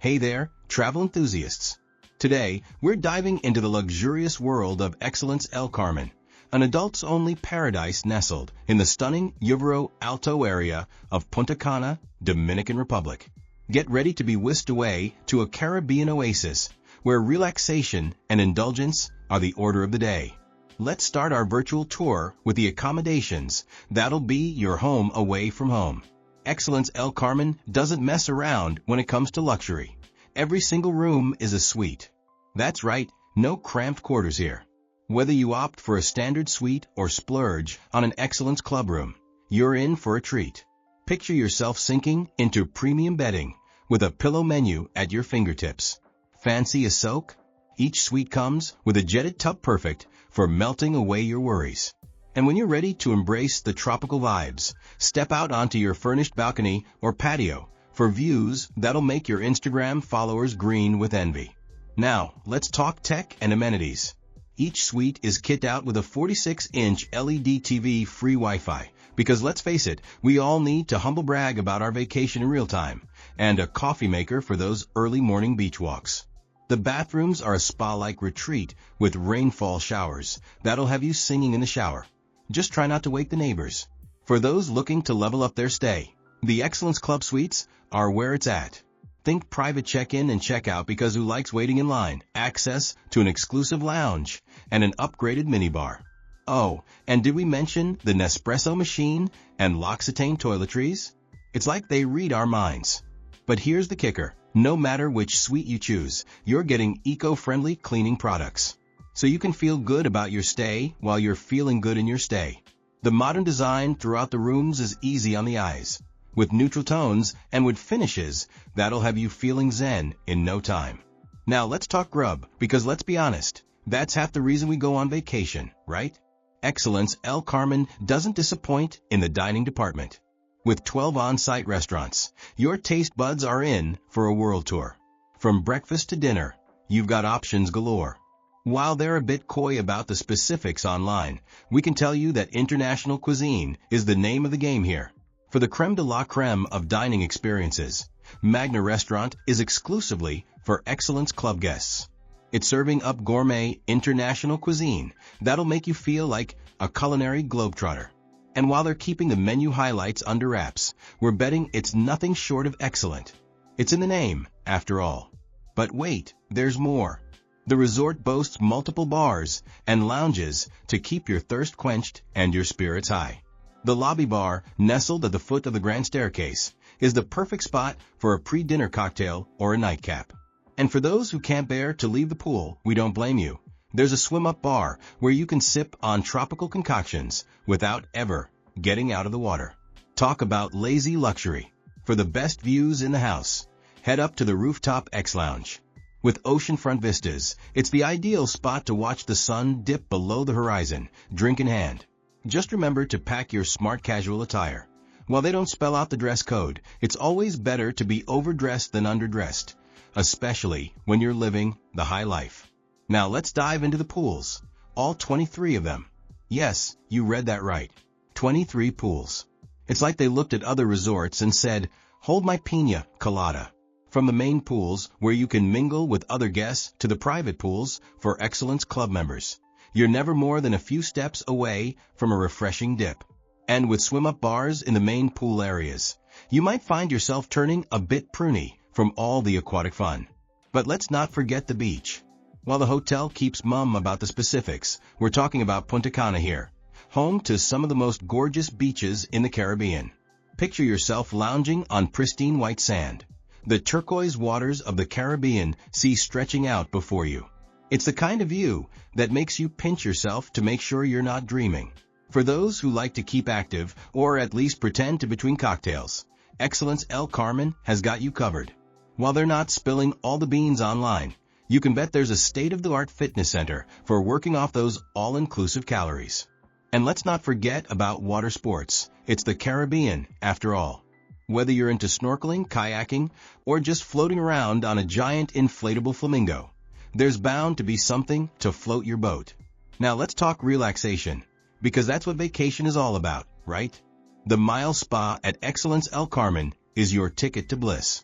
Hey there, travel enthusiasts! Today, we're diving into the luxurious world of Excellence El Carmen, an adults-only paradise nestled in the stunning Uvero Alto area of Punta Cana, Dominican Republic. Get ready to be whisked away to a Caribbean oasis where relaxation and indulgence are the order of the day. Let's start our virtual tour with the accommodations that'll be your home away from home. Excellence El Carmen doesn't mess around when it comes to luxury. Every single room is a suite. That's right, no cramped quarters here. Whether you opt for a standard suite or splurge on an Excellence Club room, you're in for a treat. Picture yourself sinking into premium bedding with a pillow menu at your fingertips. Fancy a soak? Each suite comes with a jetted tub perfect for melting away your worries. And when you're ready to embrace the tropical vibes, step out onto your furnished balcony or patio for views that'll make your Instagram followers green with envy. Now, let's talk tech and amenities. Each suite is kitted out with a 46-inch LED TV, free Wi-Fi, because let's face it, we all need to humble brag about our vacation in real time, and a coffee maker for those early morning beach walks. The bathrooms are a spa-like retreat with rainfall showers that'll have you singing in the shower. Just try not to wake the neighbors. For those looking to level up their stay, the Excellence Club Suites are where it's at. Think private check-in and check-out, because who likes waiting in line? Access to an exclusive lounge and an upgraded minibar. Oh, and did we mention the Nespresso machine and L'Occitane toiletries? It's like they read our minds. But here's the kicker. No matter which suite you choose, you're getting eco-friendly cleaning products, so you can feel good about your stay while you're feeling good in your stay. The modern design throughout the rooms is easy on the eyes, with neutral tones and with finishes that'll have you feeling zen in no time. Now let's talk grub, because let's be honest, that's half the reason we go on vacation, right? Excellence El Carmen doesn't disappoint in the dining department. With 12 on-site restaurants, your taste buds are in for a world tour. From breakfast to dinner, you've got options galore. While they're a bit coy about the specifics online, we can tell you that international cuisine is the name of the game here. For the creme de la creme of dining experiences, Magna Restaurant is exclusively for Excellence Club guests. It's serving up gourmet international cuisine that'll make you feel like a culinary globetrotter. And while they're keeping the menu highlights under wraps, we're betting it's nothing short of excellent. It's in the name, after all. But wait, there's more. The resort boasts multiple bars and lounges to keep your thirst quenched and your spirits high. The lobby bar, nestled at the foot of the grand staircase, is the perfect spot for a pre-dinner cocktail or a nightcap. And for those who can't bear to leave the pool, we don't blame you. There's a swim-up bar where you can sip on tropical concoctions without ever getting out of the water. Talk about lazy luxury. For the best views in the house, head up to the rooftop X Lounge. With oceanfront vistas, it's the ideal spot to watch the sun dip below the horizon, drink in hand. Just remember to pack your smart casual attire. While they don't spell out the dress code, it's always better to be overdressed than underdressed, especially when you're living the high life. Now let's dive into the pools. All 23 of them. Yes, you read that right. 23 pools. It's like they looked at other resorts and said, hold my piña colada. From the main pools, where you can mingle with other guests, to the private pools for Excellence Club members, you're never more than a few steps away from a refreshing dip. And with swim-up bars in the main pool areas, you might find yourself turning a bit pruny from all the aquatic fun. But let's not forget the beach. While the hotel keeps mum about the specifics, we're talking about Punta Cana here, home to some of the most gorgeous beaches in the Caribbean. Picture yourself lounging on pristine white sand, the turquoise waters of the Caribbean sea stretching out before you. It's the kind of view that makes you pinch yourself to make sure you're not dreaming. For those who like to keep active, or at least pretend to between cocktails, Excellence El Carmen has got you covered. While they're not spilling all the beans online, you can bet there's a state-of-the-art fitness center for working off those all-inclusive calories. And let's not forget about water sports. It's the Caribbean, after all. Whether you're into snorkeling, kayaking, or just floating around on a giant inflatable flamingo, there's bound to be something to float your boat. Now let's talk relaxation, because that's what vacation is all about, right? The Mile Spa at Excellence El Carmen is your ticket to bliss.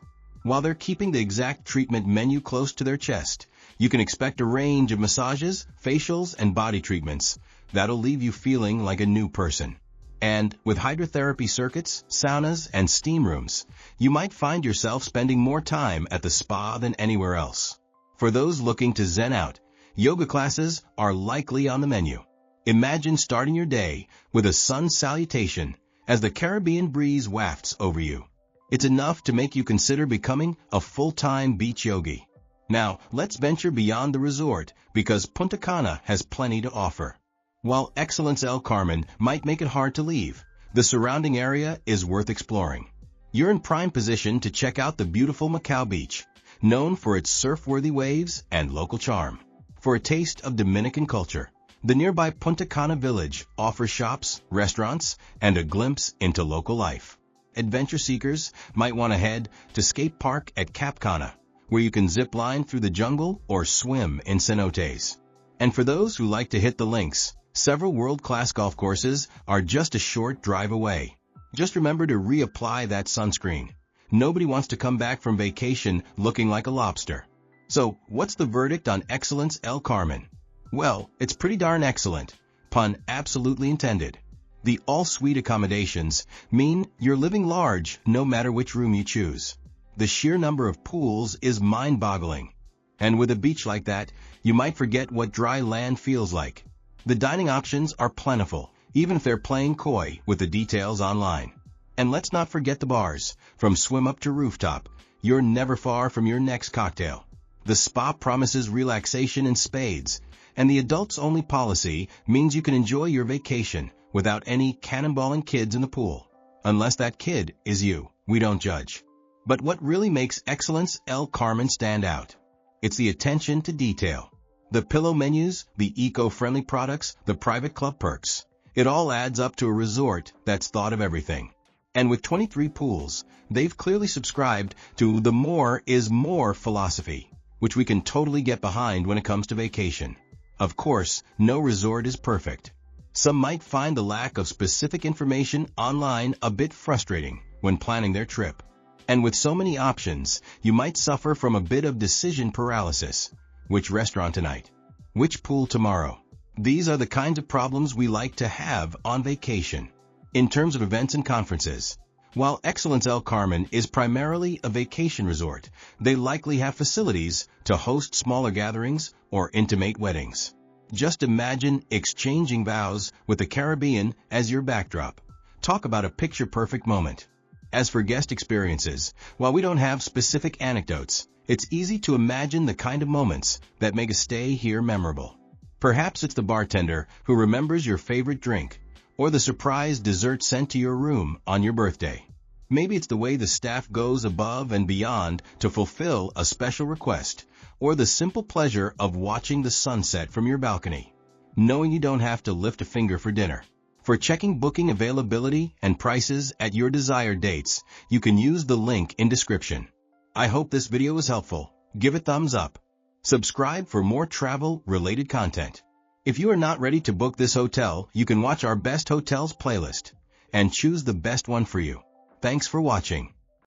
While they're keeping the exact treatment menu close to their chest, you can expect a range of massages, facials, and body treatments that'll leave you feeling like a new person. And with hydrotherapy circuits, saunas, and steam rooms, you might find yourself spending more time at the spa than anywhere else. For those looking to zen out, yoga classes are likely on the menu. Imagine starting your day with a sun salutation as the Caribbean breeze wafts over you. It's enough to make you consider becoming a full-time beach yogi. Now, let's venture beyond the resort because Punta Cana has plenty to offer. While Excellence El Carmen might make it hard to leave, the surrounding area is worth exploring. You're in prime position to check out the beautiful Macau beach, known for its surf-worthy waves and local charm. For a taste of Dominican culture, the nearby Punta Cana village offers shops, restaurants, and a glimpse into local life. Adventure seekers might want to head to Skate Park at Cap Cana, where you can zip line through the jungle or swim in cenotes. And for those who like to hit the links, several world-class golf courses are just a short drive away. Just remember to reapply that sunscreen. Nobody wants to come back from vacation looking like a lobster. So, what's the verdict on Excellence El Carmen? Well, it's pretty darn excellent. Pun absolutely intended. The all-suite accommodations mean you're living large no matter which room you choose. The sheer number of pools is mind-boggling. And with a beach like that, you might forget what dry land feels like. The dining options are plentiful, even if they're playing coy with the details online. And let's not forget the bars. From swim up to rooftop, you're never far from your next cocktail. The spa promises relaxation in spades, and the adults-only policy means you can enjoy your vacation without any cannonballing kids in the pool. Unless that kid is you, we don't judge. But what really makes Excellence El Carmen stand out? It's the attention to detail. The pillow menus, the eco-friendly products, the private club perks. It all adds up to a resort that's thought of everything. And with 23 pools, they've clearly subscribed to the more is more philosophy, which we can totally get behind when it comes to vacation. Of course, no resort is perfect. Some might find the lack of specific information online a bit frustrating when planning their trip. And with so many options, you might suffer from a bit of decision paralysis. Which restaurant tonight? Which pool tomorrow? These are the kinds of problems we like to have on vacation. In terms of events and conferences, while Excellence El Carmen is primarily a vacation resort, they likely have facilities to host smaller gatherings or intimate weddings. Just imagine exchanging vows with the Caribbean as your backdrop. Talk about a picture-perfect moment. As for guest experiences, while we don't have specific anecdotes, it's easy to imagine the kind of moments that make a stay here memorable. Perhaps it's the bartender who remembers your favorite drink, or the surprise dessert sent to your room on your birthday. Maybe it's the way the staff goes above and beyond to fulfill a special request, or the simple pleasure of watching the sunset from your balcony, knowing you don't have to lift a finger for dinner. For checking booking availability and prices at your desired dates, you can use the link in description. I hope this video was helpful. Give it thumbs up. Subscribe for more travel-related content. If you are not ready to book this hotel, you can watch our Best Hotels playlist and choose the best one for you. Thanks for watching.